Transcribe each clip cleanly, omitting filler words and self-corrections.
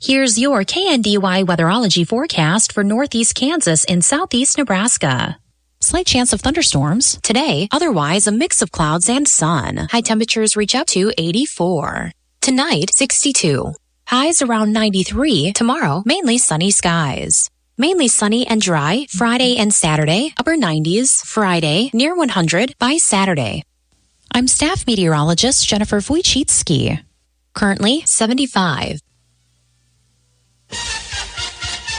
Here's your KNDY weatherology forecast for northeast Kansas and southeast Nebraska. Slight chance of thunderstorms today, otherwise a mix of clouds and sun. High temperatures reach up to 84. Tonight, 62. Highs around 93. Tomorrow, mainly sunny skies. Mainly sunny and dry Friday and Saturday, upper 90s. Friday, near 100 by Saturday. I'm staff meteorologist Jennifer Wojcicki. Currently, 75.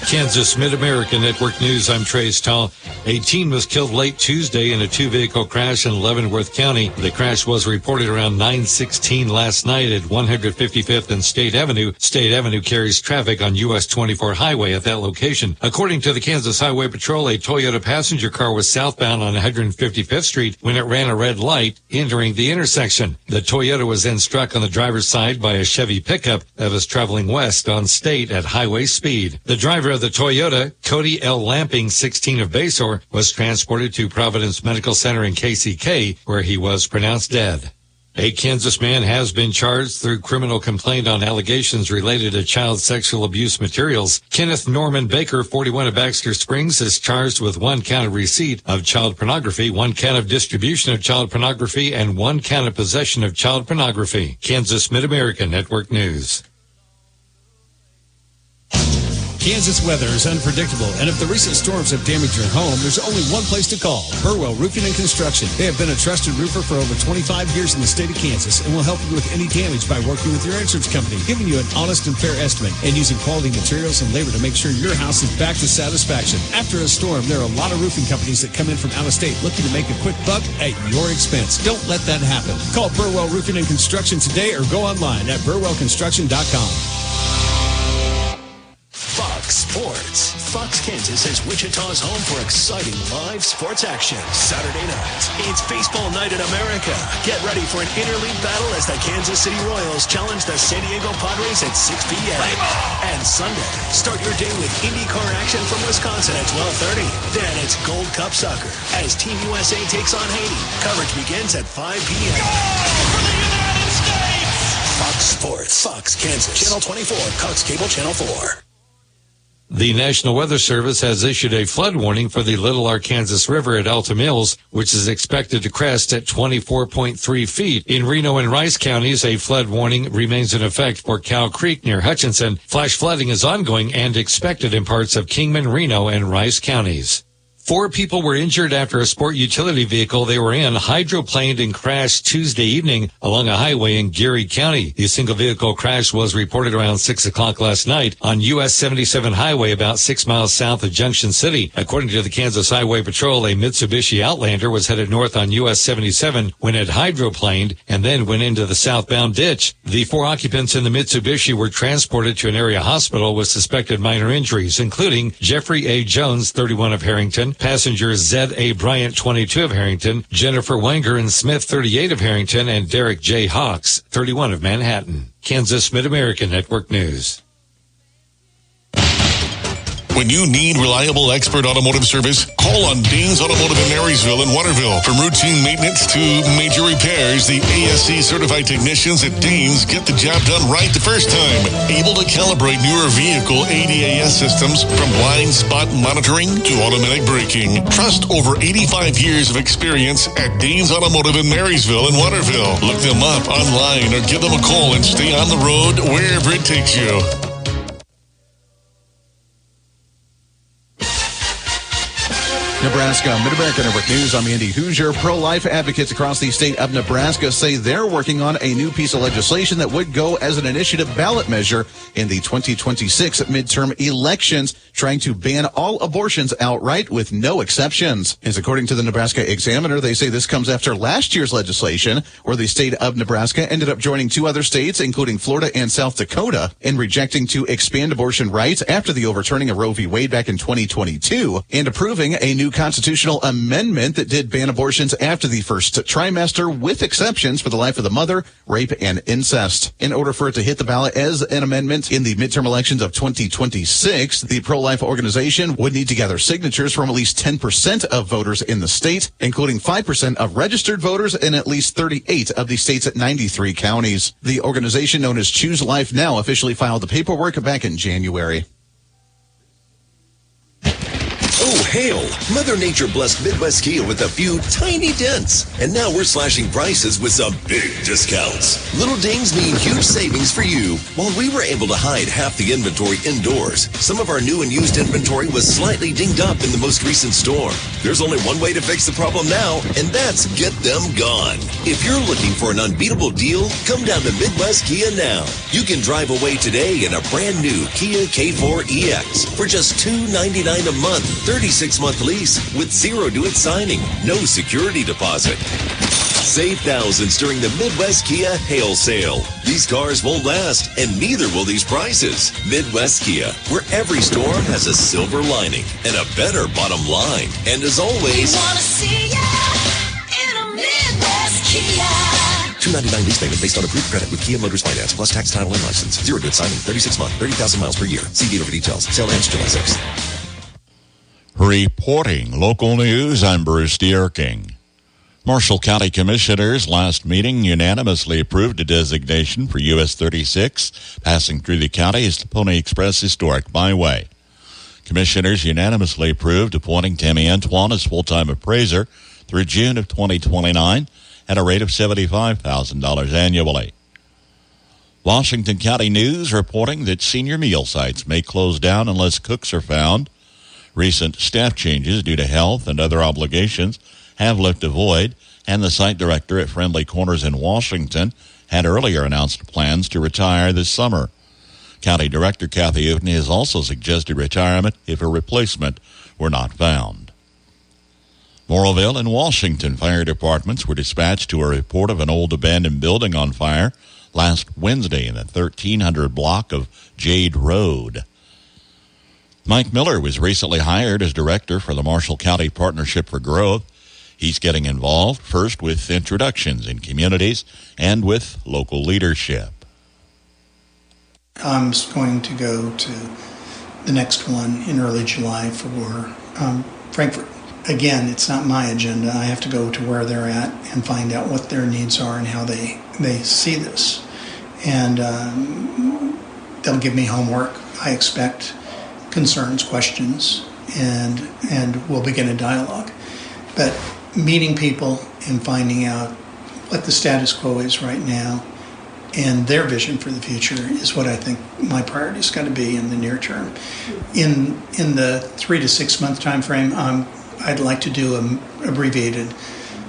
Kansas Mid-America Network News, I'm Trey Stahl. A teen was killed late Tuesday in a two-vehicle crash in Leavenworth County. The crash was reported around 9:16 last night at 155th and State Avenue. State Avenue carries traffic on US 24 highway at that location. According to the Kansas Highway Patrol, a Toyota passenger car was southbound on 155th Street when it ran a red light entering the intersection. The Toyota was then struck on the driver's side by a Chevy pickup that was traveling west on State at highway speed. The driver of the Toyota, Cody L. Lamping, 16 of Basor, was transported to Providence Medical Center in KCK, where he was pronounced dead. A Kansas man has been charged through criminal complaint on allegations related to child sexual abuse materials. Kenneth Norman Baker, 41 of Baxter Springs, is charged with 1 count of receipt of child pornography, 1 count of distribution of child pornography, and 1 count of possession of child pornography. Kansas Mid-America Network News. Kansas weather is unpredictable, and if the recent storms have damaged your home, there's only one place to call, Burwell Roofing and Construction. They have been a trusted roofer for over 25 years in the state of Kansas and will help you with any damage by working with your insurance company, giving you an honest and fair estimate, and using quality materials and labor to make sure your house is back to satisfaction. After a storm, there are a lot of roofing companies that come in from out of state looking to make a quick buck at your expense. Don't let that happen. Call Burwell Roofing and Construction today or go online at burwellconstruction.com. Fox Sports. Fox Kansas is Wichita's home for exciting live sports action. Saturday night, it's Baseball Night in America. Get ready for an interleague battle as the Kansas City Royals challenge the San Diego Padres at 6 p.m. And Sunday, start your day with IndyCar action from Wisconsin at 12:30. Then it's Gold Cup Soccer as Team USA takes on Haiti. Coverage begins at 5 p.m. Go for the United States! Fox Sports. Fox Kansas. Channel 24. Cox Cable Channel 4. The National Weather Service has issued a flood warning for the Little Arkansas River at Alta Mills, which is expected to crest at 24.3 feet. In Reno and Rice counties, a flood warning remains in effect for Cow Creek near Hutchinson. Flash flooding is ongoing and expected in parts of Kingman, Reno, and Rice counties. 4 people were injured after a sport utility vehicle they were in hydroplaned and crashed Tuesday evening along a highway in Geary County. The single vehicle crash was reported around 6 o'clock last night on US 77 highway about 6 miles south of Junction City. According to the Kansas Highway Patrol, a Mitsubishi Outlander was headed north on US 77 when it hydroplaned and then went into the southbound ditch. The 4 occupants in the Mitsubishi were transported to an area hospital with suspected minor injuries, including Jeffrey A. Jones, 31 of Harrington, passengers Zed A. Bryant, 22 of Harrington, Jennifer Wenger and Smith, 38 of Harrington, and Derek J. Hawks, 31 of Manhattan. Kansas Mid-America Network News. When you need reliable expert automotive service, call on Danes Automotive in Marysville and Waterville. From routine maintenance to major repairs, the ASC certified technicians at Danes get the job done right the first time. Able to calibrate newer vehicle ADAS systems from blind spot monitoring to automatic braking. Trust over 85 years of experience at Danes Automotive in Marysville and Waterville. Look them up online or give them a call and stay on the road wherever it takes you. Nebraska Mid-America Network News. I'm Andy Hoosier. Pro-life advocates across the state of Nebraska say they're working on a new piece of legislation that would go as an initiative ballot measure in the 2026 midterm elections, trying to ban all abortions outright with no exceptions. As according to the Nebraska Examiner, they say this comes after last year's legislation, where the state of Nebraska ended up joining 2 other states, including Florida and South Dakota, in rejecting to expand abortion rights after the overturning of Roe v. Wade back in 2022 and approving a new new constitutional amendment that did ban abortions after the first trimester, with exceptions for the life of the mother, rape, and incest. In order for it to hit the ballot as an amendment in the midterm elections of 2026, the pro-life organization would need to gather signatures from at least 10% of voters in the state, including 5% of registered voters in at least 38 of the state's 93 counties. The organization, known as Choose Life Now, officially filed the paperwork back in January. Oh, hail! Mother Nature blessed Midwest Kia with a few tiny dents. And now we're slashing prices with some big discounts. Little dings mean huge savings for you. While we were able to hide half the inventory indoors, some of our new and used inventory was slightly dinged up in the most recent storm. There's only one way to fix the problem now, and that's get them gone. If you're looking for an unbeatable deal, come down to Midwest Kia now. You can drive away today in a brand new Kia K4EX for just $299 a month. 36-month lease with zero due at signing, no security deposit. Save thousands during the Midwest Kia Hail Sale. These cars won't last, and neither will these prices. Midwest Kia, where every storm has a silver lining and a better bottom line. And as always, We wanna see ya in a Midwest Kia. $299 lease payment based on approved credit with Kia Motors Finance plus tax, title, and license. Zero due at signing, 36-month, 30,000 miles per year. See dealer for details. Sale ends July 6th. Reporting local news, I'm Bruce Dierking. Marshall County Commissioners' last meeting unanimously approved a designation for US 36 passing through the county as the Pony Express Historic Byway. Commissioners unanimously approved appointing Tammy Antoine as full-time appraiser through June of 2029 at a rate of $75,000 annually. Washington County News reporting that senior meal sites may close down unless cooks are found. Recent staff changes due to health and other obligations have left a void, and the site director at Friendly Corners in Washington had earlier announced plans to retire this summer. County Director Kathy Ootney has also suggested retirement if a replacement were not found. Morrowville and Washington fire departments were dispatched to a report of an old abandoned building on fire last Wednesday in the 1300 block of Jade Road. Mike Miller was recently hired as director for the Marshall County Partnership for Growth. He's getting involved first with introductions in communities and with local leadership. I'm going to go to the next one in early July for Frankfurt. Again, it's not my agenda. I have to go to where they're at and find out what their needs are and how they see this. And they'll give me homework, I expect, concerns, questions, and we'll begin a dialogue. But meeting people and finding out what the status quo is right now and their vision for the future is what I think my priority is going to be in the near term. In the 3 to 6 month time frame, I'd like to do an abbreviated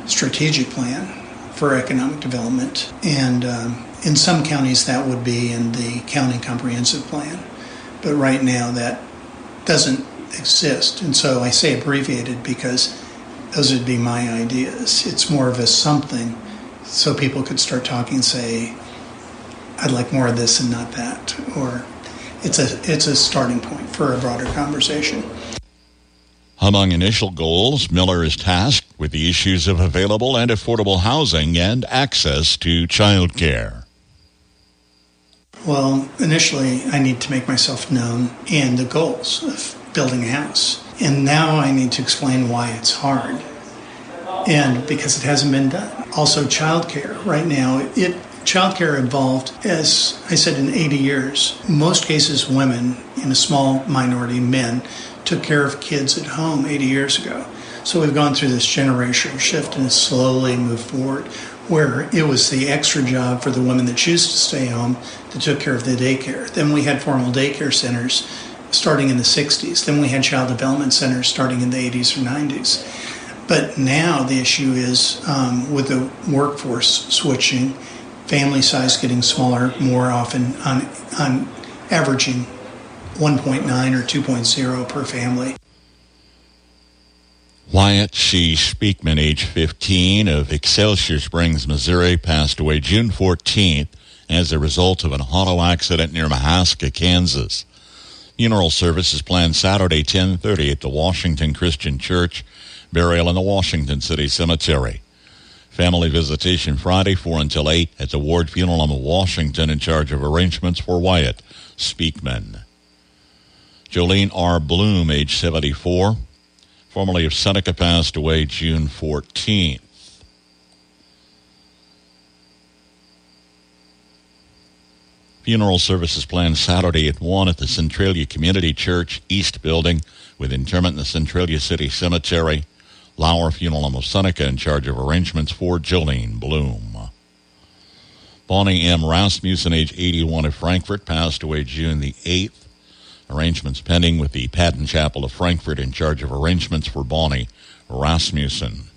strategic plan for economic development, and in some counties that would be in the county comprehensive plan, but right now that doesn't exist, and so I say abbreviated because those would be my ideas. It's more of a something, so people could start talking and say, I'd like more of this and not that, or it's a starting point for a broader conversation. Among initial goals, Miller is tasked with the issues of available and affordable housing and access to child care. Well, initially, I need to make myself known and the goals of building a house. And now I need to explain why it's hard. And because it hasn't been done. Also, childcare. Right now, childcare evolved, as I said, in 80 years. Most cases, women, in a small minority, men, took care of kids at home 80 years ago. So we've gone through this generational shift and slowly moved forward, where it was the extra job for the women that choose to stay home that took care of the daycare. Then we had formal daycare centers starting in the 60s. Then we had child development centers starting in the 80s or 90s. But now the issue is with the workforce switching, family size getting smaller more often, on averaging 1.9 or 2.0 per family. Wyatt C. Speakman, age 15, of Excelsior Springs, Missouri, passed away June 14th as a result of an auto accident near Mahaska, Kansas. Funeral service is planned Saturday, 10:30 at the Washington Christian Church. Burial in the Washington City Cemetery. Family visitation Friday, 4 until 8 at the Ward Funeral Home of Washington, in charge of arrangements for Wyatt Speakman. Jolene R. Bloom, age 74, formerly of Seneca, passed away June 14th. Funeral services planned Saturday at 1 at the Centralia Community Church East Building, with interment in the Centralia City Cemetery. Lauer Funeral Home of Seneca, in charge of arrangements for Jolene Bloom. Bonnie M. Rasmussen, age 81, of Frankfort, passed away June the 8th. Arrangements pending with the Patton Chapel of Frankfort, in charge of arrangements for Bonnie Rasmussen.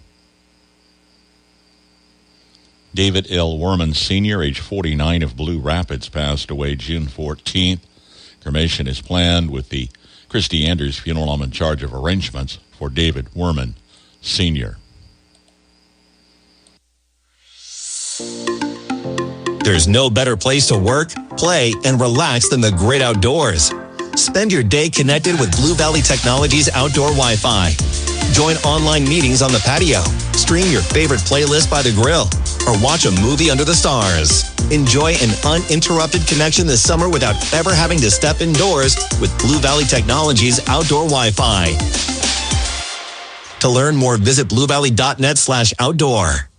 David L. Werman, Sr., age 49, of Blue Rapids, passed away June 14th. Cremation is planned with the Christy Anders Funeral Home, in charge of arrangements for David Werman, Sr. There's no better place to work, play, and relax than the great outdoors. Spend your day connected with Blue Valley Technologies Outdoor Wi-Fi. Join online meetings on the patio, stream your favorite playlist by the grill, or watch a movie under the stars. Enjoy an uninterrupted connection this summer without ever having to step indoors with Blue Valley Technologies Outdoor Wi-Fi. To learn more, visit bluevalley.net/outdoor.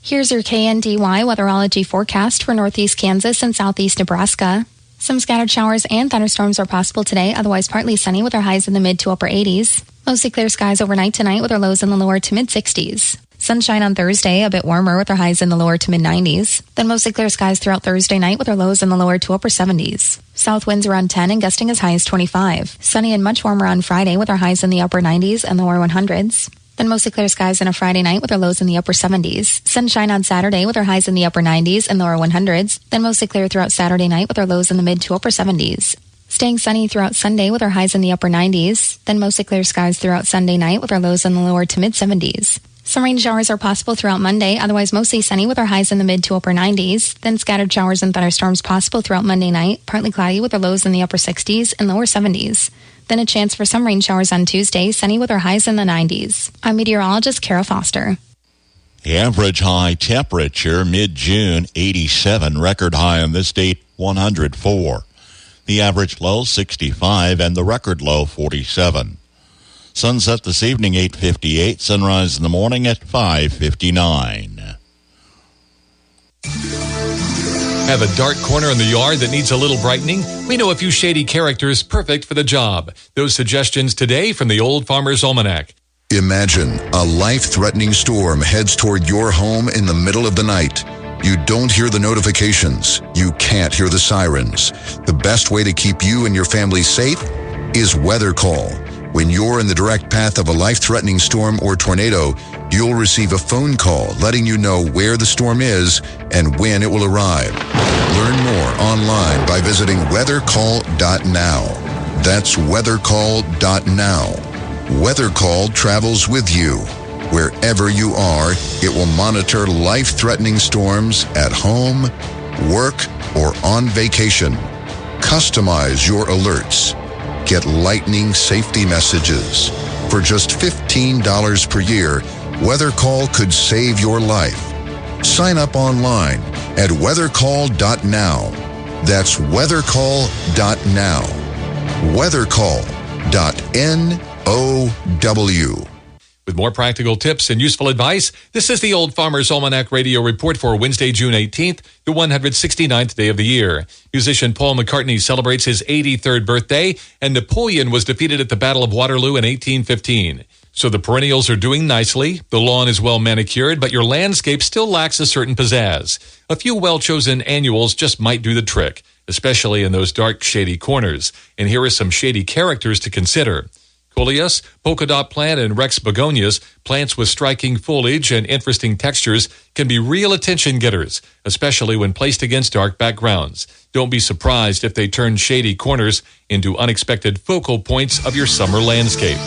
Here's your KNDY weatherology forecast for northeast Kansas and southeast Nebraska. Some scattered showers and thunderstorms are possible today, otherwise partly sunny with our highs in the mid to upper 80s. Mostly clear skies overnight tonight with our lows in the lower to mid 60s. Sunshine on Thursday, a bit warmer with our highs in the lower to mid 90s. Then mostly clear skies throughout Thursday night with our lows in the lower to upper 70s. South winds around 10 and gusting as high as 25. Sunny and much warmer on Friday with our highs in the upper 90s and lower 100s. Then mostly clear skies on a Friday night with our lows in the upper 70s. Sunshine on Saturday with our highs in the upper 90s and lower 100s. Then mostly clear throughout Saturday night with our lows in the mid to upper 70s. Staying sunny throughout Sunday with our highs in the upper 90s. Then mostly clear skies throughout Sunday night with our lows in the lower to mid 70s. Some rain showers are possible throughout Monday, otherwise mostly sunny with our highs in the mid to upper 90s. Then scattered showers and thunderstorms possible throughout Monday night, partly cloudy with our lows in the upper 60s and lower 70s. Then a chance for some rain showers on Tuesday, sunny with our highs in the 90s. I'm meteorologist Kara Foster. The average high temperature mid-June, 87. Record high on this date, 104. The average low, 65, and the record low, 47. Sunset this evening, 8:58. Sunrise in the morning at 5:59. Have a dark corner in the yard that needs a little brightening? We know a few shady characters perfect for the job. Those suggestions today from the Old Farmer's Almanac. Imagine a life-threatening storm heads toward your home in the middle of the night. You don't hear the notifications. You can't hear the sirens. The best way to keep you and your family safe is Weather Call. When you're in the direct path of a life-threatening storm or tornado, you'll receive a phone call letting you know where the storm is and when it will arrive. Learn more online by visiting weathercall.now. That's weathercall.now. Weather Call travels with you. Wherever you are, it will monitor life-threatening storms at home, work, or on vacation. Customize your alerts. Get lightning safety messages. For just $15 per year, Weather Call could save your life. Sign up online at weathercall.now. That's weathercall.now. Weathercall.now. With more practical tips and useful advice, this is the Old Farmer's Almanac Radio Report for Wednesday, June 18th, the 169th day of the year. Musician Paul McCartney celebrates his 83rd birthday, and Napoleon was defeated at the Battle of Waterloo in 1815. So the perennials are doing nicely, the lawn is well manicured, but your landscape still lacks a certain pizzazz. A few well-chosen annuals just might do the trick, especially in those dark, shady corners. And here are some shady characters to consider. Coleus, polka dot plant, and Rex begonias, plants with striking foliage and interesting textures, can be real attention getters, especially when placed against dark backgrounds. Don't be surprised if they turn shady corners into unexpected focal points of your summer landscape.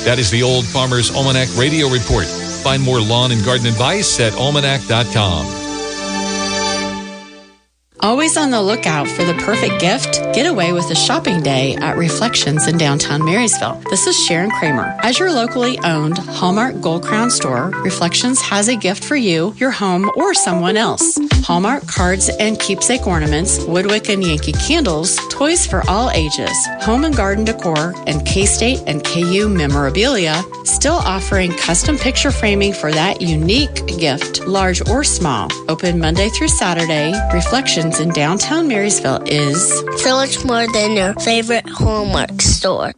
That is the Old Farmer's Almanac Radio Report. Find more lawn and garden advice at almanac.com. Always on the lookout for the perfect gift? Get away with a shopping day at Reflections in downtown Marysville. This is Sharon Kramer. As your locally owned Hallmark Gold Crown store, Reflections has a gift for you, your home, or someone else. Hallmark cards and keepsake ornaments, Woodwick and Yankee candles, toys for all ages, home and garden decor, and K-State and KU memorabilia, still offering custom picture framing for that unique gift, large or small. Open Monday through Saturday. Reflections in downtown Marysville is so much more than your favorite Hallmark store.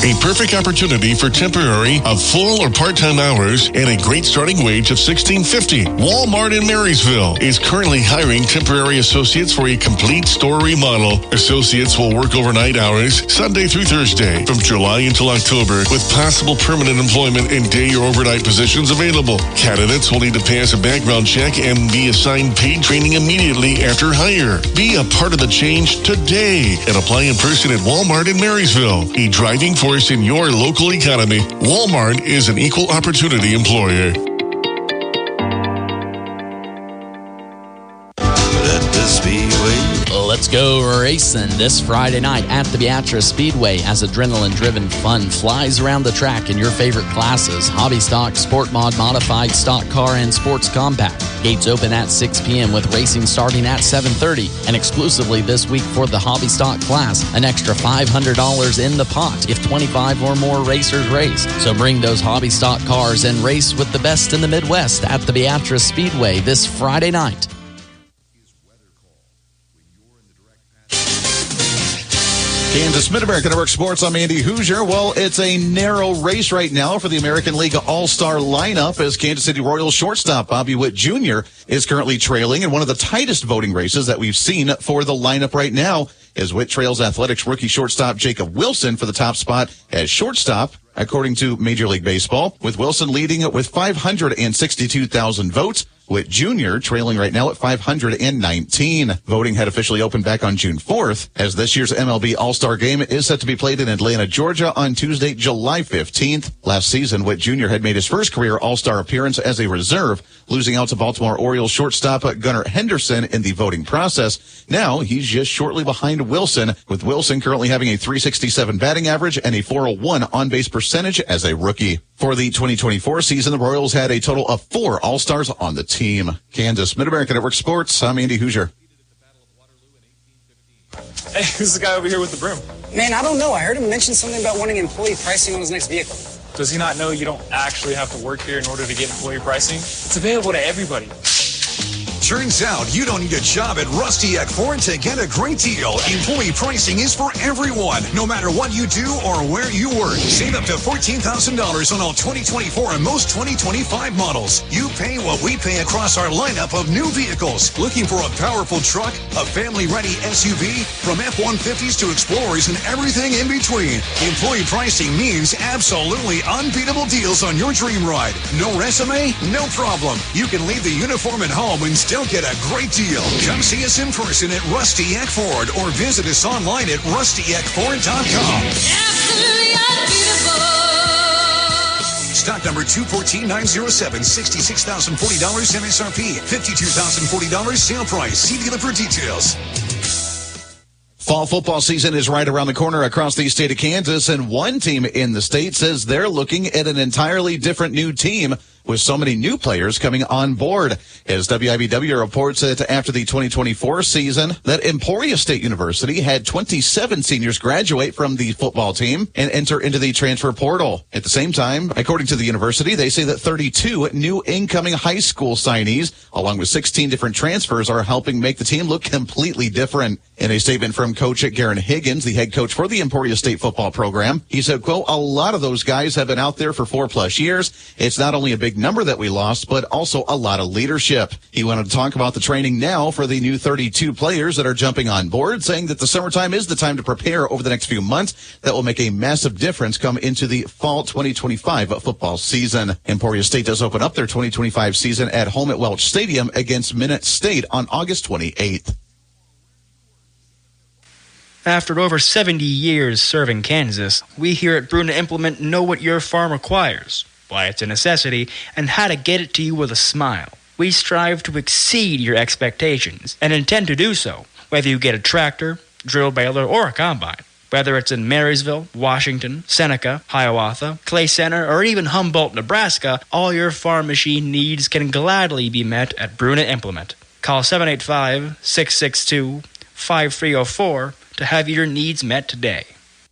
A perfect opportunity for temporary of full or part-time hours and a great starting wage of $16.50. Walmart in Marysville is currently hiring temporary associates for a complete store remodel. Associates will work overnight hours Sunday through Thursday from July until October with possible permanent employment in day or overnight positions available. Candidates will need to pass a background check and be assigned paid training immediately after hire. Be a part of the change today and apply in person at Walmart in Marysville, a driving force in your local economy. Walmart is an equal opportunity employer. Let's go racing this Friday night at the Beatrice Speedway as adrenaline-driven fun flies around the track in your favorite classes: hobby stock, sport mod, modified, stock car, and sports compact. Gates open at 6 p.m. with racing starting at 7:30. And exclusively this week for the hobby stock class, an extra $500 in the pot if 25 or more racers race. So bring those hobby stock cars and race with the best in the Midwest at the Beatrice Speedway this Friday night. Kansas Mid-America Network Sports. I'm Andy Hoosier. Well, it's a narrow race right now for the American League All-Star lineup as Kansas City Royals shortstop Bobby Witt Jr. is currently trailing in one of the tightest voting races that we've seen for the lineup right now as Witt trails Athletics rookie shortstop Jacob Wilson for the top spot as shortstop, according to Major League Baseball, with Wilson leading with 562,000 votes. Witt Jr. trailing right now at 519. Voting had officially opened back on June 4th, as this year's MLB All-Star Game is set to be played in Atlanta, Georgia on Tuesday, July 15th. Last season, Witt Jr. had made his first career All-Star appearance as a reserve, losing out to Baltimore Orioles shortstop Gunnar Henderson in the voting process. Now, he's just shortly behind Wilson, with Wilson currently having a .367 batting average and a .401 on-base percentage as a rookie. For the 2024 season, the Royals had a total of 4 All-Stars on the team. Kansas Mid-America Network Sports, I'm Andy Hoosier. Hey, who's the guy over here with the broom? Man, I don't know. I heard him mention something about wanting employee pricing on his next vehicle. Does he not know you don't actually have to work here in order to get employee pricing? It's available to everybody. Turns out you don't need a job at Rusty Eck Ford to get a great deal. Employee pricing is for everyone, no matter what you do or where you work. Save up to $14,000 on all 2024 and most 2025 models. You pay what we pay across our lineup of new vehicles. Looking for a powerful truck, a family-ready SUV, from F-150s to Explorers and everything in between. Employee pricing means absolutely unbeatable deals on your dream ride. No resume? No problem. You can leave the uniform at home and still get a great deal. Come see us in person at Rusty Eck Ford or visit us online at rustyeckford.com. Absolutely unbeatable. Stock number 214907, $66,040 MSRP, $52,040 sale price. See dealer for details. Fall football season is right around the corner across the state of Kansas, and one team in the state says they're looking at an entirely different new team with so many new players coming on board. As WIBW reports that after the 2024 season, that Emporia State University had 27 seniors graduate from the football team and enter into the transfer portal. At the same time, according to the university, they say that 32 new incoming high school signees, along with 16 different transfers, are helping make the team look completely different. In a statement from Coach Garen Higgins, the head coach for the Emporia State football program, he said, quote, "A lot of those guys have been out there for 4+ years. It's not only a big number that we lost, but also a lot of leadership." He wanted to talk about the training now for the new 32 players that are jumping on board, saying that the summertime is the time to prepare over the next few months. That will make a massive difference come into the fall 2025 football season. Emporia State does open up their 2025 season at home at Welch Stadium against Minute State on August 28th. After over 70 years serving Kansas, we here at Bruna Implement know what your farm requires, why it's a necessity, and how to get it to you with a smile. We strive to exceed your expectations and intend to do so, whether you get a tractor, drill baler, or a combine. Whether it's in Marysville, Washington, Seneca, Hiawatha, Clay Center, or even Humboldt, Nebraska, all your farm machine needs can gladly be met at Bruna Implement. Call 785-662-5304 to have your needs met today.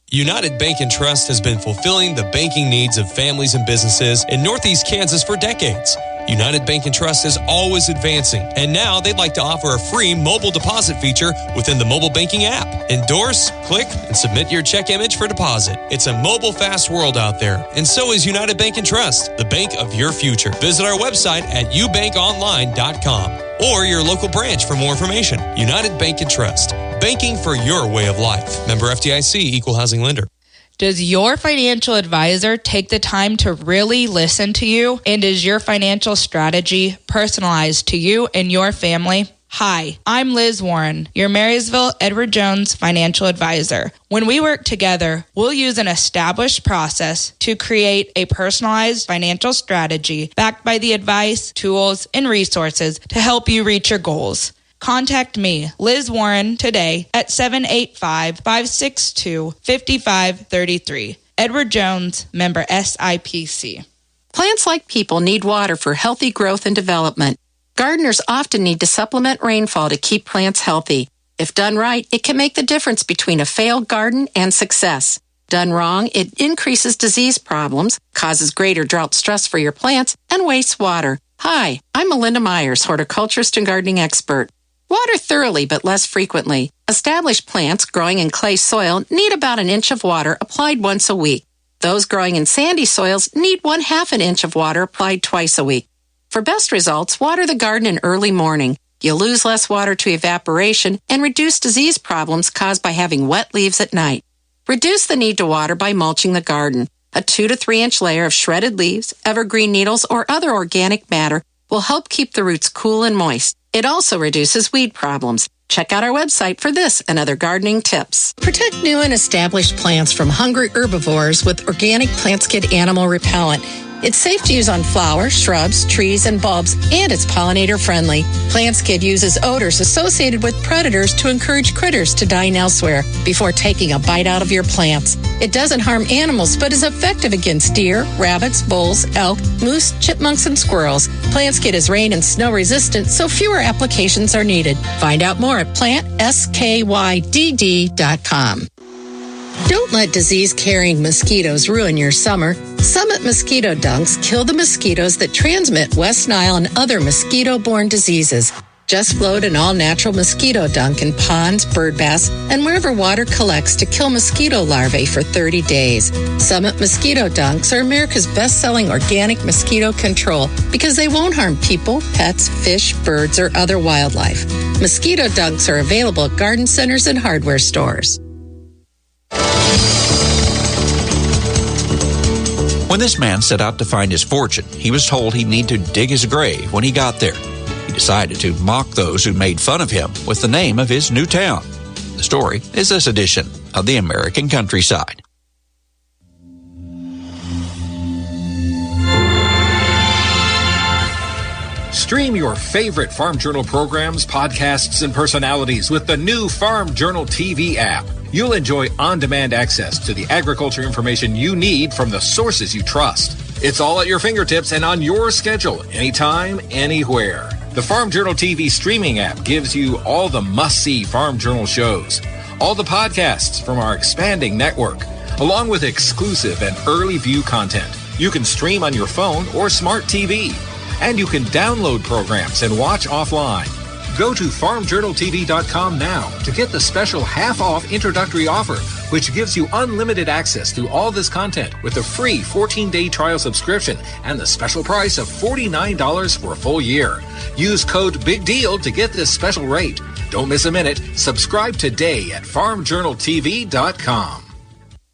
United Bank & Trust has been fulfilling the banking needs of families and businesses in Northeast Kansas for decades. United Bank & Trust is always advancing, and now they'd like to offer a free mobile deposit feature within the mobile banking app. Endorse, click, and submit your check image for deposit. It's a mobile fast world out there, and so is United Bank & Trust, the bank of your future. Visit our website at ubankonline.com or your local branch for more information. United Bank & Trust, banking for your way of life. Member FDIC, Equal Housing Lender. Does your financial advisor take the time to really listen to you? And is your financial strategy personalized to you and your family? Hi, I'm Liz Warren, your Marysville Edward Jones financial advisor. When we work together, we'll use an established process to create a personalized financial strategy backed by the advice, tools, and resources to help you reach your goals. Contact me, Liz Warren, today at 785-562-5533. Edward Jones, member SIPC. Plants like people need water for healthy growth and development. Gardeners often need to supplement rainfall to keep plants healthy. If done right, it can make the difference between a failed garden and success. Done wrong, it increases disease problems, causes greater drought stress for your plants, and wastes water. Hi, I'm Melinda Myers, horticulturist and gardening expert. Water thoroughly but less frequently. Established plants growing in clay soil need about an inch of water applied once a week. Those growing in sandy soils need 1/2 an inch of water applied twice a week. For best results, water the garden in early morning. You'll lose less water to evaporation and reduce disease problems caused by having wet leaves at night. Reduce the need to water by mulching the garden. A 2 to 3 inch layer of shredded leaves, evergreen needles, or other organic matter will help keep the roots cool and moist. It also reduces weed problems. Check out our website for this and other gardening tips. Protect new and established plants from hungry herbivores with organic PlantSkid animal repellent. It's safe to use on flowers, shrubs, trees, and bulbs, and it's pollinator friendly. PlantSkid uses odors associated with predators to encourage critters to dine elsewhere before taking a bite out of your plants. It doesn't harm animals, but is effective against deer, rabbits, bulls, elk, moose, chipmunks, and squirrels. PlantSkid is rain and snow resistant, so fewer applications are needed. Find out more at plantskydd.com. Don't let disease-carrying mosquitoes ruin your summer. Summit Mosquito Dunks kill the mosquitoes that transmit West Nile and other mosquito-borne diseases. Just float an all-natural mosquito dunk in ponds, bird baths, and wherever water collects to kill mosquito larvae for 30 days. Summit Mosquito Dunks are America's best-selling organic mosquito control because they won't harm people, pets, fish, birds, or other wildlife. Mosquito dunks are available at garden centers and hardware stores. When this man set out to find his fortune, he was told he'd need to dig his grave when he got there. He decided to mock those who made fun of him with the name of his new town. The story is this edition of the American Countryside. Stream your favorite Farm Journal programs, podcasts, and personalities with the new Farm Journal TV app. You'll enjoy on-demand access to the agriculture information you need from the sources you trust. It's all at your fingertips and on your schedule, anytime, anywhere. The Farm Journal TV streaming app gives you all the must-see Farm Journal shows, all the podcasts from our expanding network, along with exclusive and early view content. You can stream on your phone or smart TV, and you can download programs and watch offline. Go to farmjournaltv.com now to get the special half-off introductory offer, which gives you unlimited access to all this content with a free 14-day trial subscription and the special price of $49 for a full year. Use code BIGDEAL to get this special rate. Don't miss a minute. Subscribe today at farmjournaltv.com.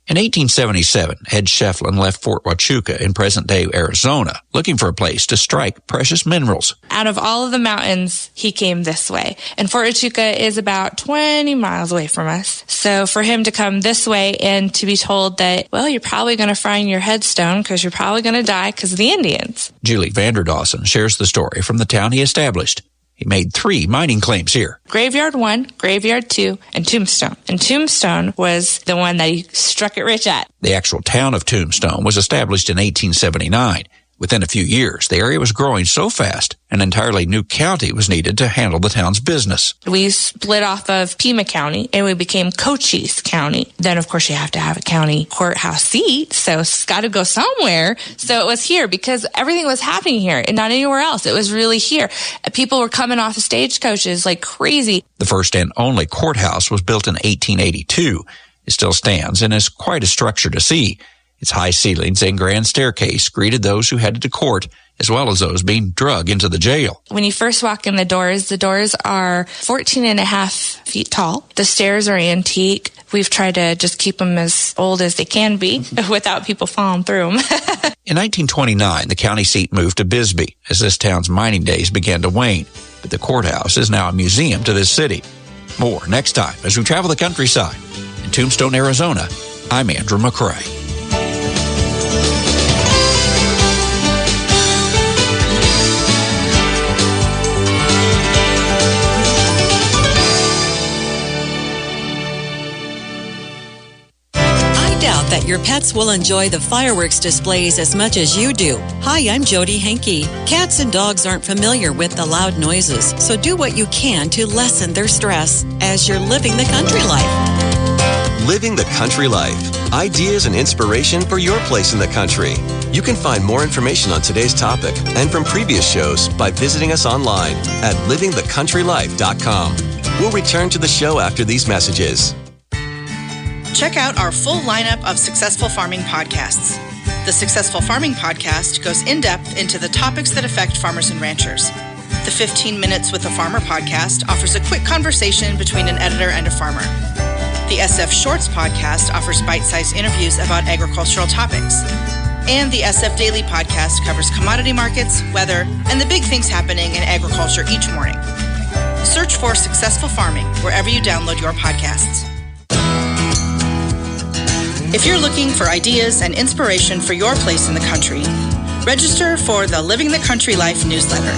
In 1877, Ed Shefflin left Fort Huachuca in present-day Arizona, looking for a place to strike precious minerals. Out of all of the mountains, he came this way. And Fort Huachuca is about 20 miles away from us. So for him to come this way and to be told that, well, you're probably going to find your headstone because you're probably going to die because of the Indians. Julie Vanderdawson shares the story from the town he established. He made 3 mining claims here. Graveyard 1, Graveyard 2, and Tombstone. And Tombstone was the one that he struck it rich at. The actual town of Tombstone was established in 1879. Within a few years, the area was growing so fast, an entirely new county was needed to handle the town's business. We split off of Pima County, and we became Cochise County. Then, of course, you have to have a county courthouse seat, so it's got to go somewhere. So it was here because everything was happening here and not anywhere else. It was really here. People were coming off of stagecoaches like crazy. The first and only courthouse was built in 1882. It still stands and is quite a structure to see. Its high ceilings and grand staircase greeted those who headed to court, as well as those being drug into the jail. When you first walk in the doors are 14 and a half feet tall. The stairs are antique. We've tried to just keep them as old as they can be without people falling through them. In 1929, the county seat moved to Bisbee as this town's mining days began to wane. But the courthouse is now a museum to this city. More next time as we travel the countryside. In Tombstone, Arizona, I'm Andrew McCrae. That your pets will enjoy the fireworks displays as much as you do. Hi, I'm Jody Henke. Cats and dogs aren't familiar with the loud noises, so do what you can to lessen their stress as you're living the country life. Living the country life. Ideas and inspiration for your place in the country. You can find more information on today's topic and from previous shows by visiting us online at livingthecountrylife.com. We'll return to the show after these messages. Check out our full lineup of Successful Farming podcasts. The Successful Farming podcast goes in-depth into the topics that affect farmers and ranchers. The 15 Minutes with a Farmer podcast offers a quick conversation between an editor and a farmer. The SF Shorts podcast offers bite-sized interviews about agricultural topics. And the SF Daily podcast covers commodity markets, weather, and the big things happening in agriculture each morning. Search for Successful Farming wherever you download your podcasts. If you're looking for ideas and inspiration for your place in the country, register for the Living the Country Life newsletter.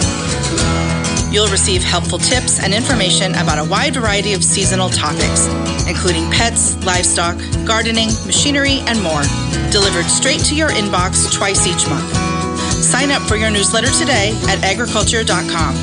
You'll receive helpful tips and information about a wide variety of seasonal topics, including pets, livestock, gardening, machinery, and more, delivered straight to your inbox twice each month. Sign up for your newsletter today at agriculture.com.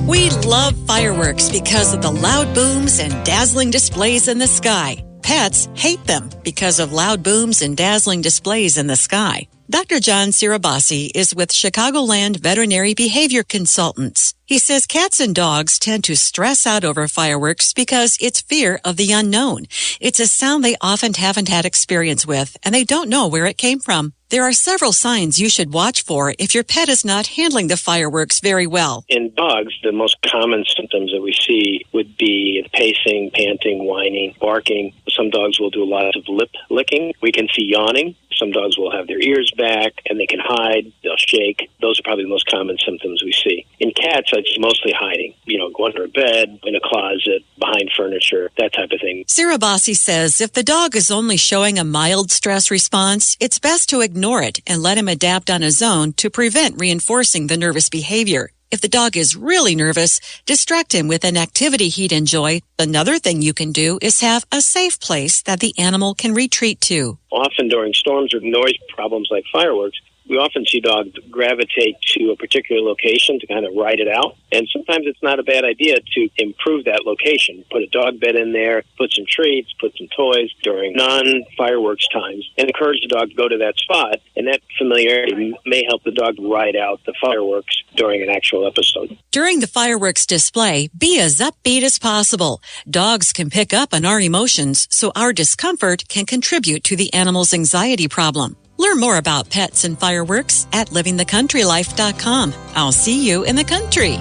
We love fireworks because of the loud booms and dazzling displays in the sky. Pets hate them because of loud booms and dazzling displays in the sky. Dr. John Sirabasi is with Chicagoland Veterinary Behavior Consultants. He says cats and dogs tend to stress out over fireworks because it's fear of the unknown. It's a sound they often haven't had experience with, and they don't know where it came from. There are several signs you should watch for if your pet is not handling the fireworks very well. In dogs, the most common symptoms that we see would be pacing, panting, whining, barking. Some dogs will do a lot of lip licking. We can see yawning. Some dogs will have their ears back and they can hide. They'll shake. Those are probably the most common symptoms we see. In cats, it's mostly hiding. Go under a bed, in a closet, behind furniture, that type of thing. Sirabasi says if the dog is only showing a mild stress response, it's best to ignore it and let him adapt on his own to prevent reinforcing the nervous behavior. If the dog is really nervous, distract him with an activity he'd enjoy. Another thing you can do is have a safe place that the animal can retreat to. Often during storms or noise problems like fireworks, we often see dogs gravitate to a particular location to kind of ride it out. And sometimes it's not a bad idea to improve that location. Put a dog bed in there, put some treats, put some toys during non-fireworks times, and encourage the dog to go to that spot. And that familiarity may help the dog ride out the fireworks during an actual episode. During the fireworks display, be as upbeat as possible. Dogs can pick up on our emotions, so our discomfort can contribute to the animal's anxiety problem. Learn more about pets and fireworks at livingthecountrylife.com. I'll see you in the country.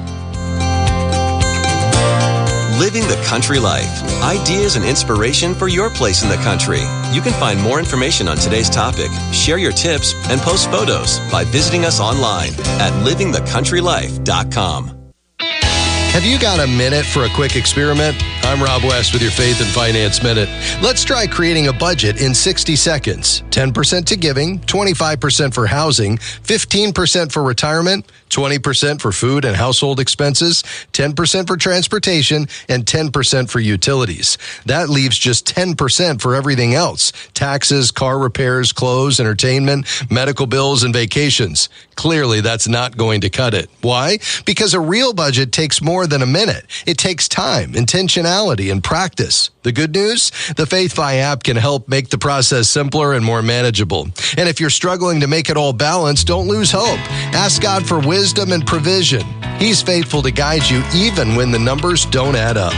Living the Country Life. Ideas and inspiration for your place in the country. You can find more information on today's topic, share your tips, and post photos by visiting us online at livingthecountrylife.com. Have you got a minute for a quick experiment? I'm Rob West with your Faith and Finance Minute. Let's try creating a budget in 60 seconds. 10% to giving, 25% for housing, 15% for retirement, 20% for food and household expenses, 10% for transportation, and 10% for utilities. That leaves just 10% for everything else. Taxes, car repairs, clothes, entertainment, medical bills, and vacations. Clearly, that's not going to cut it. Why? Because a real budget takes more than a minute. It takes time, intentionality, and practice. The good news? The FaithFi app can help make the process simpler and more manageable. And if you're struggling to make it all balanced, don't lose hope. Ask God for wisdom and provision. He's faithful to guide you even when the numbers don't add up.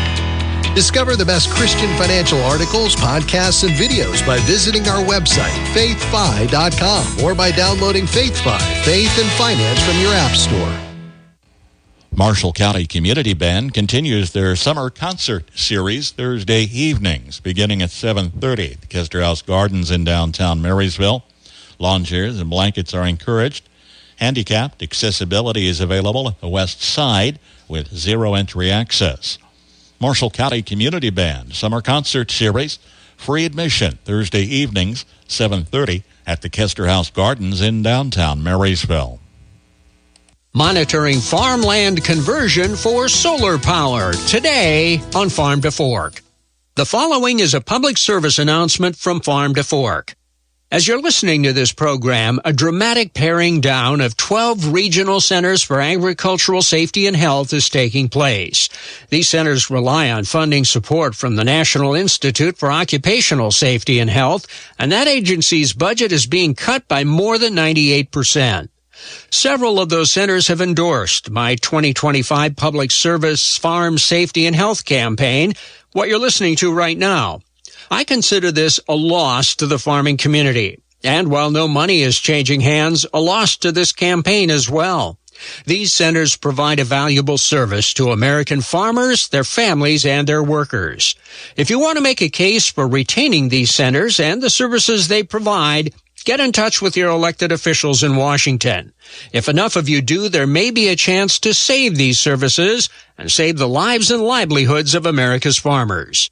Discover the best Christian financial articles, podcasts, and videos by visiting our website, faithfi.com, or by downloading FaithFi, Faith and Finance from your app store. Marshall County Community Band continues their summer concert series Thursday evenings, beginning at 7:30 at the Kester House Gardens in downtown Marysville. Lawn chairs and blankets are encouraged. Handicapped accessibility is available at the west side with zero entry access. Marshall County Community Band Summer Concert Series, free admission Thursday evenings, 7:30 at the Kester House Gardens in downtown Marysville. Monitoring farmland conversion for solar power today on Farm to Fork. The following is a public service announcement from Farm to Fork. As you're listening to this program, a dramatic paring down of 12 regional centers for agricultural safety and health is taking place. These centers rely on funding support from the National Institute for Occupational Safety and Health, and that agency's budget is being cut by more than 98%. Several of those centers have endorsed my 2025 Public Service Farm Safety and Health campaign, what you're listening to right now. I consider this a loss to the farming community. And while no money is changing hands, a loss to this campaign as well. These centers provide a valuable service to American farmers, their families, and their workers. If you want to make a case for retaining these centers and the services they provide, get in touch with your elected officials in Washington. If enough of you do, there may be a chance to save these services and save the lives and livelihoods of America's farmers.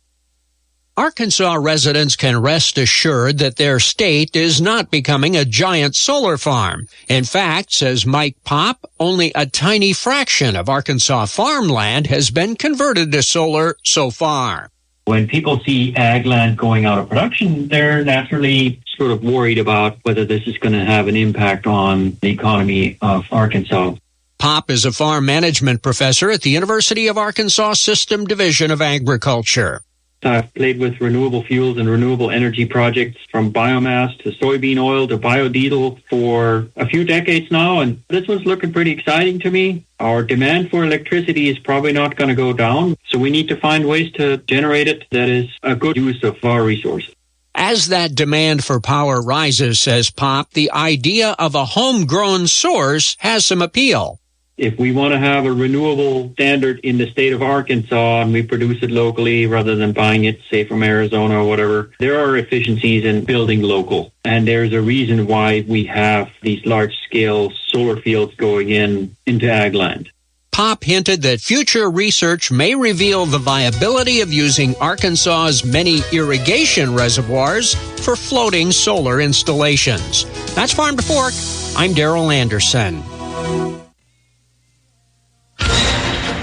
Arkansas residents can rest assured that their state is not becoming a giant solar farm. In fact, says Mike Popp, only a tiny fraction of Arkansas farmland has been converted to solar so far. When people see ag land going out of production, they're naturally sort of worried about whether this is going to have an impact on the economy of Arkansas. Popp is a farm management professor at the University of Arkansas System Division of Agriculture. I've played with renewable fuels and renewable energy projects from biomass to soybean oil to biodiesel for a few decades now, and this one's looking pretty exciting to me. Our demand for electricity is probably not going to go down, so we need to find ways to generate it that is a good use of our resources. As that demand for power rises, says Popp, the idea of a homegrown source has some appeal. If we want to have a renewable standard in the state of Arkansas and we produce it locally rather than buying it, say, from Arizona or whatever, there are efficiencies in building local. And there's a reason why we have these large-scale solar fields going into ag land. Popp hinted that future research may reveal the viability of using Arkansas's many irrigation reservoirs for floating solar installations. That's Farm to Fork. I'm Darrell Anderson.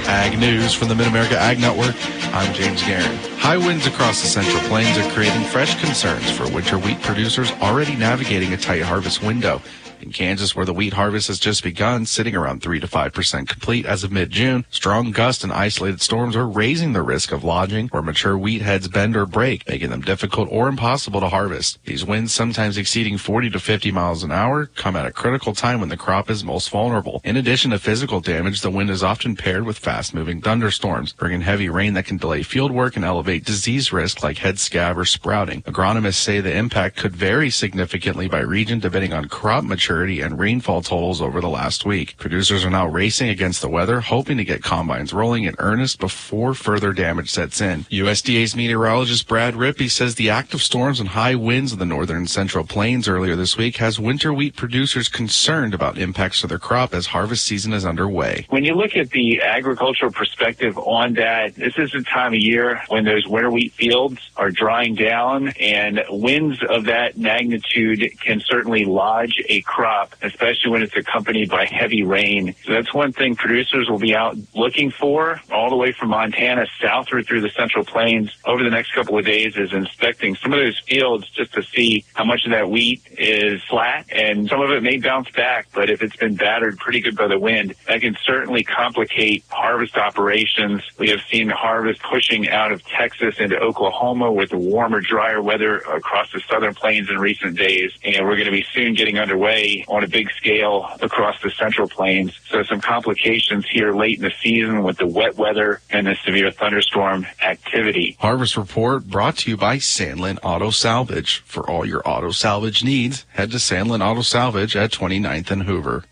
Ag News from the Mid-America Ag Network. I'm James Guerin. High winds across the Central Plains are creating fresh concerns for winter wheat producers already navigating a tight harvest window. In Kansas, where the wheat harvest has just begun, sitting around 3 to 5% complete as of mid-June, strong gusts and isolated storms are raising the risk of lodging where mature wheat heads bend or break, making them difficult or impossible to harvest. These winds, sometimes exceeding 40 to 50 miles an hour, come at a critical time when the crop is most vulnerable. In addition to physical damage, the wind is often paired with fast-moving thunderstorms, bringing heavy rain that can delay field work and elevate disease risk like head scab or sprouting. Agronomists say the impact could vary significantly by region depending on crop maturity maturity and rainfall totals over the last week. Producers are now racing against the weather, hoping to get combines rolling in earnest before further damage sets in. USDA's meteorologist Brad Rippey says the active storms and high winds in the northern and central plains earlier this week has winter wheat producers concerned about impacts to their crop as harvest season is underway. When you look at the agricultural perspective on that, this is the time of year when those winter wheat fields are drying down, and winds of that magnitude can certainly lodge a crop, especially when it's accompanied by heavy rain. So that's one thing producers will be out looking for all the way from Montana southward through the central plains over the next couple of days, is inspecting some of those fields just to see how much of that wheat is flat, and some of it may bounce back, but if it's been battered pretty good by the wind, that can certainly complicate harvest operations. We have seen harvest pushing out of Texas into Oklahoma with the warmer, drier weather across the southern plains in recent days, and we're going to be soon getting underway on a big scale across the central plains. So some complications here late in the season with the wet weather and the severe thunderstorm activity. Harvest Report brought to you by Sandlin Auto Salvage. For all your auto salvage needs, head to Sandlin Auto Salvage at 29th and Hoover.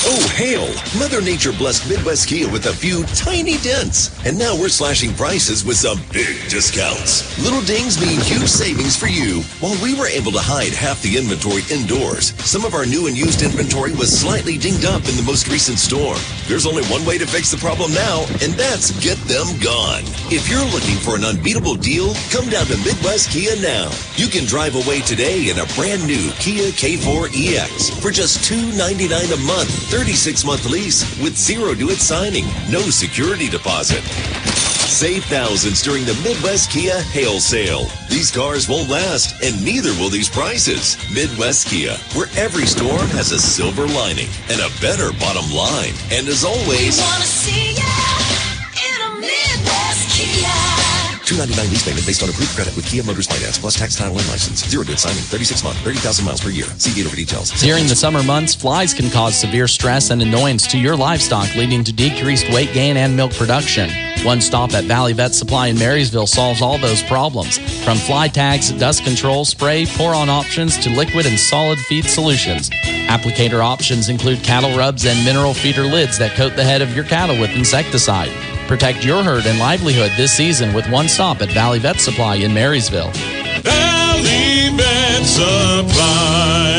Oh, hail! Mother Nature blessed Midwest Kia with a few tiny dents. And now we're slashing prices with some big discounts. Little dings mean huge savings for you. While we were able to hide half the inventory indoors, some of our new and used inventory was slightly dinged up in the most recent storm. There's only one way to fix the problem now, and that's get them gone. If you're looking for an unbeatable deal, come down to Midwest Kia now. You can drive away today in a brand new Kia K4EX for just $299 a month. 36-month lease with zero due at signing, no security deposit. Save thousands during the Midwest Kia Hail Sale. These cars won't last, and neither will these prices. Midwest Kia, where every storm has a silver lining and a better bottom line. And as always, We wanna see ya in a Midwest Kia. $299 lease payment based on approved credit with Kia Motors Finance plus tax, title, and license. Zero due at signing, 36 month, 30,000 miles per year. See dealer for details. During the summer months, flies can cause severe stress and annoyance to your livestock, leading to decreased weight gain and milk production. One stop at Valley Vet Supply in Marysville solves all those problems. From fly tags, dust control, spray, pour-on options to liquid and solid feed solutions. Applicator options include cattle rubs and mineral feeder lids that coat the head of your cattle with insecticide. Protect your herd and livelihood this season with one stop at Valley Vet Supply in Marysville. Valley Vet Supply.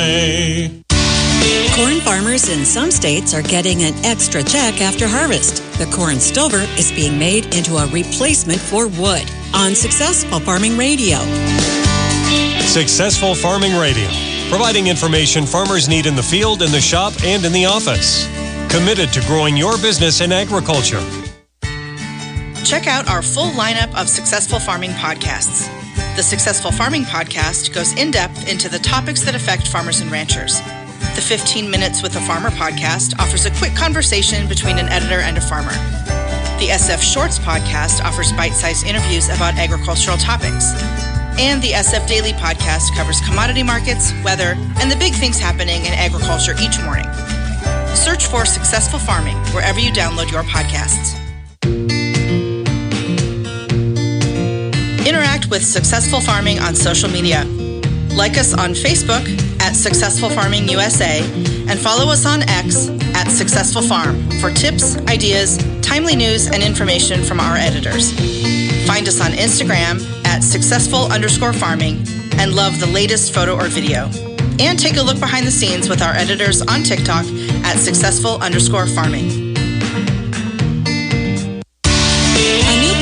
Corn farmers in some states are getting an extra check after harvest. The corn stover is being made into a replacement for wood on Successful Farming Radio. Successful Farming Radio, providing information farmers need in the field, in the shop, and in the office. Committed to growing your business in agriculture. Check out our full lineup of Successful Farming podcasts. The Successful Farming podcast goes in-depth into the topics that affect farmers and ranchers. The 15 Minutes with a Farmer podcast offers a quick conversation between an editor and a farmer. The SF Shorts podcast offers bite-sized interviews about agricultural topics. And the SF Daily podcast covers commodity markets, weather, and the big things happening in agriculture each morning. Search for Successful Farming wherever you download your podcasts. Interact with Successful Farming on social media. Like us on Facebook at Successful Farming USA and follow us on X at Successful Farm for tips, ideas, timely news, and information from our editors. Find us on Instagram at successful_farming and love the latest photo or video. And take a look behind the scenes with our editors on TikTok at successful_farming.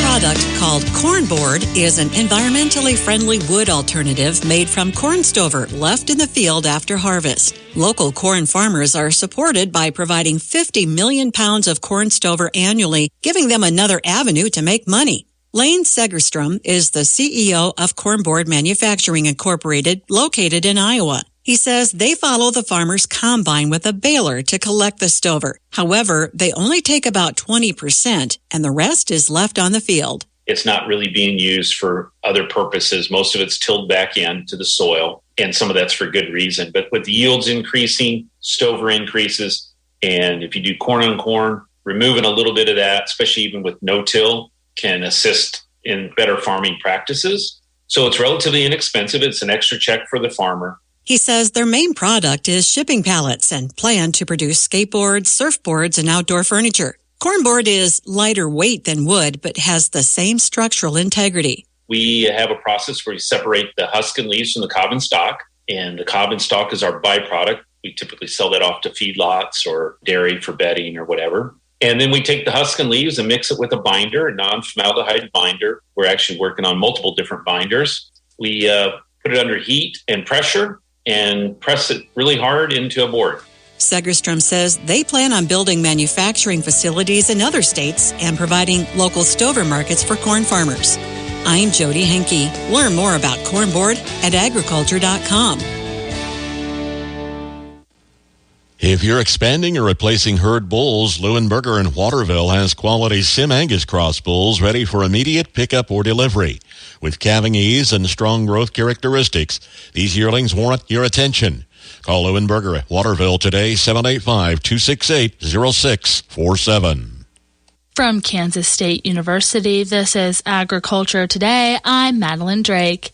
Product called Corn Board is an environmentally friendly wood alternative made from corn stover left in the field after harvest. Local corn farmers are supported by providing 50 million pounds of corn stover annually, giving them another avenue to make money. Lane Segerstrom is the CEO of Corn Board Manufacturing Incorporated, located in Iowa. He says they follow the farmer's combine with a baler to collect the stover. However, they only take about 20%, and the rest is left on the field. It's not really being used for other purposes. Most of it's tilled back into the soil, and some of that's for good reason. But with the yields increasing, stover increases, and if you do corn on corn, removing a little bit of that, especially even with no-till, can assist in better farming practices. So it's relatively inexpensive. It's an extra check for the farmer. He says their main product is shipping pallets and plan to produce skateboards, surfboards, and outdoor furniture. Cornboard is lighter weight than wood, but has the same structural integrity. We have a process where we separate the husk and leaves from the cob and stalk, and the cob and stalk is our byproduct. We typically sell that off to feedlots or dairy for bedding or whatever. And then we take the husk and leaves and mix it with a binder, a non-formaldehyde binder. We're actually working on multiple different binders. We put it under heat and pressure and press it really hard into a board. Segerstrom says they plan on building manufacturing facilities in other states and providing local stover markets for corn farmers. I'm Jody Henke. Learn more about cornboard at agriculture.com. If you're expanding or replacing herd bulls, Leuenberger in Waterville has quality Sim Angus cross bulls ready for immediate pickup or delivery. With calving ease and strong growth characteristics, these yearlings warrant your attention. Call Leuenberger at Waterville today, 785-268-0647. From Kansas State University, this is Agriculture Today. I'm Madeline Drake.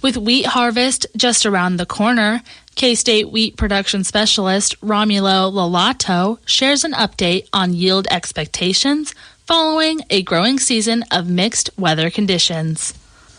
With wheat harvest just around the corner, K-State wheat production specialist Romulo Lolato shares an update on yield expectations following a growing season of mixed weather conditions.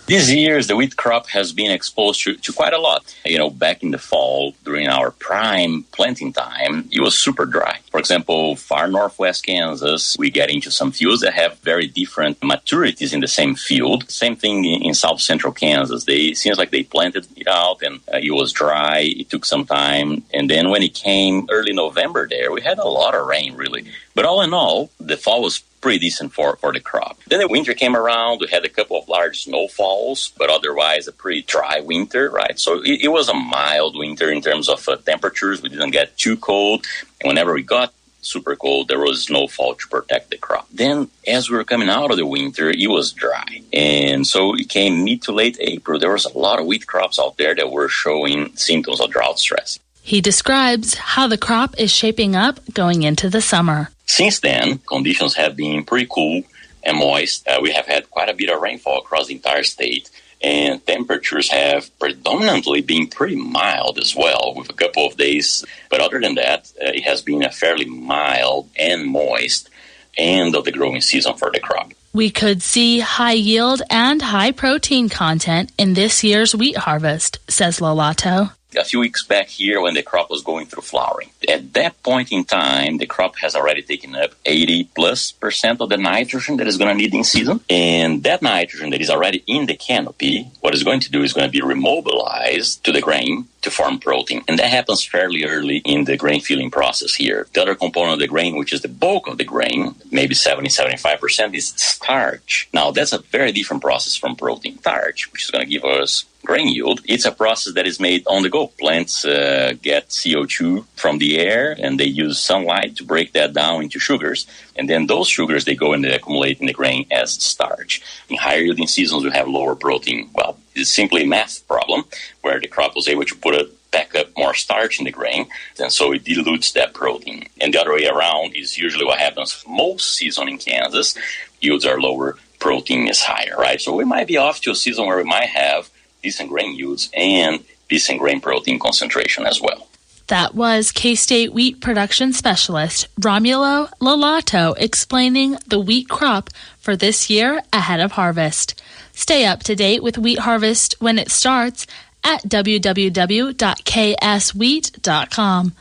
These years, the wheat crop has been exposed to quite a lot. Back in the fall, during our prime planting time, it was super dry. For example, far northwest Kansas, we get into some fields that have very different maturities in the same field. Same thing in south central Kansas. It seems like they planted it out and it was dry. It took some time. And then when it came early November there, we had a lot of rain, really. But all in all, the fall was pretty decent for the crop. Then the winter came around. We had a couple of large snowfalls, but otherwise a pretty dry winter, right? So it was a mild winter in terms of temperatures. We didn't get too cold. And whenever we got super cold, there was snowfall to protect the crop. Then as we were coming out of the winter, it was dry. And so it came mid to late April. There was a lot of wheat crops out there that were showing symptoms of drought stress. He describes how the crop is shaping up going into the summer. Since then, conditions have been pretty cool and moist. We have had quite a bit of rainfall across the entire state, and temperatures have predominantly been pretty mild as well, with a couple of days. But other than that, it has been a fairly mild and moist end of the growing season for the crop. We could see high yield and high protein content in this year's wheat harvest, says Lolato. A few weeks back here when the crop was going through flowering. At that point in time, the crop has already taken up 80+% of the nitrogen that it's going to need in season. And that nitrogen that is already in the canopy, what it's going to do is going to be remobilized to the grain to form protein. And that happens fairly early in the grain filling process here. The other component of the grain, which is the bulk of the grain, maybe 70-75%, is starch. Now, that's a very different process from protein. Starch, which is going to give us grain yield, it's a process that is made on the go. Plants get CO2 from the air, and they use sunlight to break that down into sugars. And then those sugars, they go and they accumulate in the grain as starch. In higher yielding seasons, we have lower protein. Well, it's simply a math problem where the crop was able to back up more starch in the grain, and so it dilutes that protein. And the other way around is usually what happens most season in Kansas. Yields are lower, protein is higher, right? So we might be off to a season where we might have decent grain yields and decent grain protein concentration as well. That was K-State wheat production specialist Romulo Lolato explaining the wheat crop for this year ahead of harvest. Stay up to date with wheat harvest when it starts at www.kswheat.com.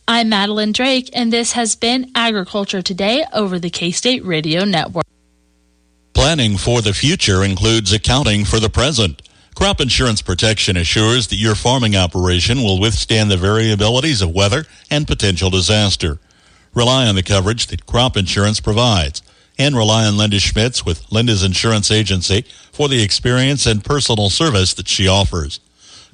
I'm Madeline Drake, and this has been Agriculture Today over the K-State Radio Network. Planning for the future includes accounting for the present. Crop insurance protection assures that your farming operation will withstand the variabilities of weather and potential disaster. Rely on the coverage that crop insurance provides, and rely on Linda Schmitz with Linda's Insurance Agency for the experience and personal service that she offers.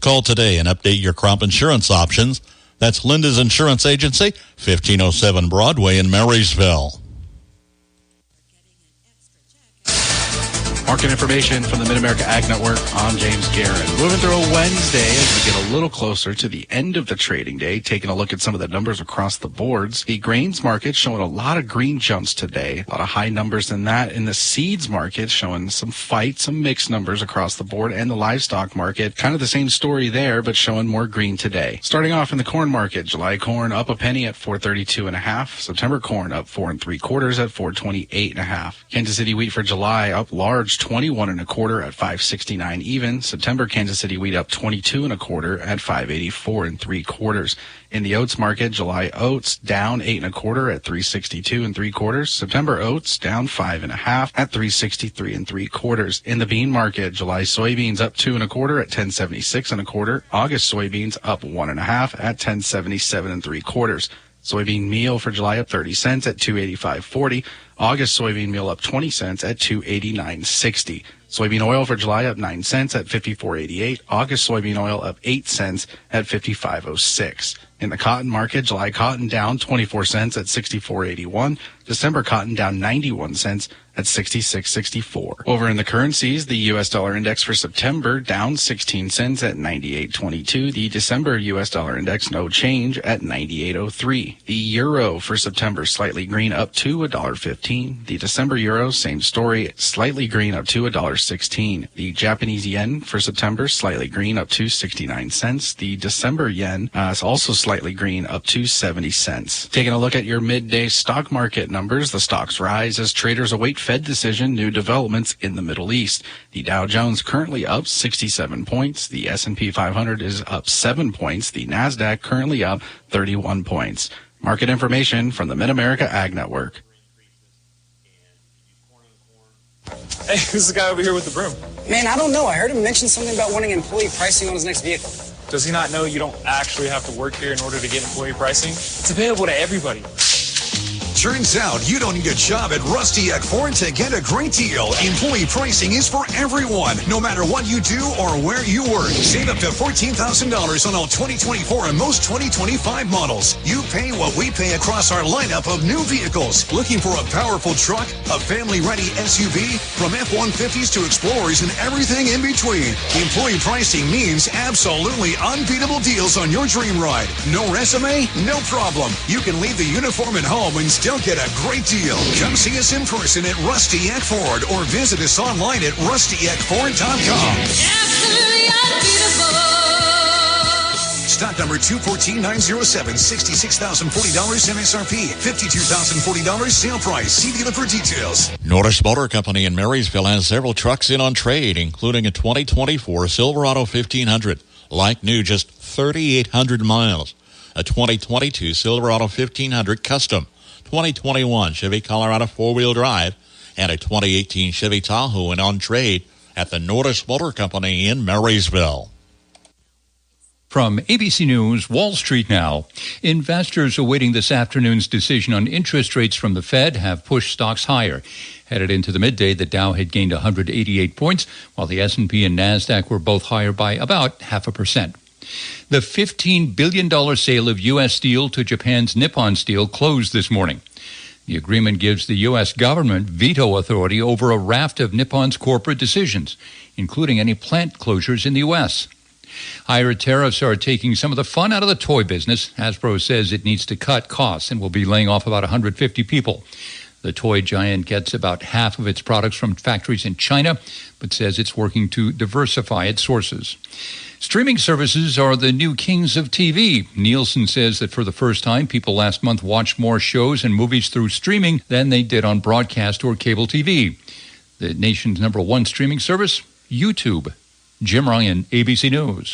Call today and update your crop insurance options. That's Linda's Insurance Agency, 1507 Broadway in Marysville. Market information from the Mid-America Ag Network. I'm James Guerin. Moving through a Wednesday as we get a little closer to the end of the trading day, taking a look at some of the numbers across the boards. The grains market showing a lot of green jumps today, a lot of high numbers in that. In the seeds market showing some fight, some mixed numbers across the board, and the livestock market, kind of the same story there, but showing more green today. Starting off in the corn market, July corn up a penny at 4.32.5. September corn up 4 3/4 at 4.28.5. Kansas City wheat for July up large 21 1/4 at 5.69 even. September Kansas City wheat up 22 1/4 at 5.84 3/4. In the oats market, July oats down 8 1/4 at 3.62 3/4. September oats down 5 1/2 at 3.63 3/4. In the bean market, July soybeans up 2 1/4 at 10.76 1/4. August soybeans up 1 1/2 at 10.77 3/4. Soybean meal for July up 30 cents at 285.40. August soybean meal up 20 cents at 289.60. Soybean oil for July up 9 cents at 54.88. August soybean oil up 8 cents at 55.06. In the cotton market, July cotton down 24 cents at 64.81. December cotton down 91 cents at 66.64. Over in the currencies, the U.S. dollar index for September down 16 cents at 98.22. The December U.S. dollar index no change at 98.03. The euro for September slightly green up to $1.15. The December euro, same story, slightly green up to $1.16. The Japanese yen for September slightly green up to 69 cents. The December yen is also slightly green up to 70 cents. Taking a look at your midday stock market numbers, the stocks rise as traders await Fed decision, new developments in the Middle East. The Dow Jones currently up 67 points. The S&P 500 is up 7 points. The NASDAQ currently up 31 points. Market information from the Mid-America Ag Network. Hey, who's the guy over here with the broom? Man, I don't know. I heard him mention something about wanting employee pricing on his next vehicle. Does he not know you don't actually have to work here in order to get employee pricing? It's available to everybody. Turns out you don't need a job at Rusty Eck Ford to get a great deal. Employee pricing is for everyone, no matter what you do or where you work. Save up to $14,000 on all 2024 and most 2025 models. You pay what we pay across our lineup of new vehicles. Looking for a powerful truck, a family-ready SUV, from F-150s to Explorers and everything in between. Employee pricing means absolutely unbeatable deals on your dream ride. No resume? No problem. You can leave the uniform at home and still get a great deal. Come see us in person at Rusty Eck Ford or visit us online at rustyeckford.com. Stock number 214907, $66,040 MSRP, $52,040 sale price. See dealer for details. Norris Motor Company in Marysville has several trucks in on trade, including a 2024 Silverado 1500, like new, just 3,800 miles. A 2022 Silverado 1500 Custom, 2021 Chevy Colorado 4-wheel drive, and a 2018 Chevy Tahoe in on trade at the Norris Motor Company in Marysville. From ABC News, Wall Street now. Investors awaiting this afternoon's decision on interest rates from the Fed have pushed stocks higher. Headed into the midday, the Dow had gained 188 points, while the S&P and NASDAQ were both higher by about 0.5%. The $15 billion sale of U.S. steel to Japan's Nippon Steel closed this morning. The agreement gives the U.S. government veto authority over a raft of Nippon's corporate decisions, including any plant closures in the U.S. Higher tariffs are taking some of the fun out of the toy business. Hasbro says it needs to cut costs and will be laying off about 150 people. The toy giant gets about half of its products from factories in China, but says it's working to diversify its sources. Streaming services are the new kings of TV. Nielsen says that for the first time, people last month watched more shows and movies through streaming than they did on broadcast or cable TV. The nation's #1 streaming service, YouTube. Jim Ryan, ABC News.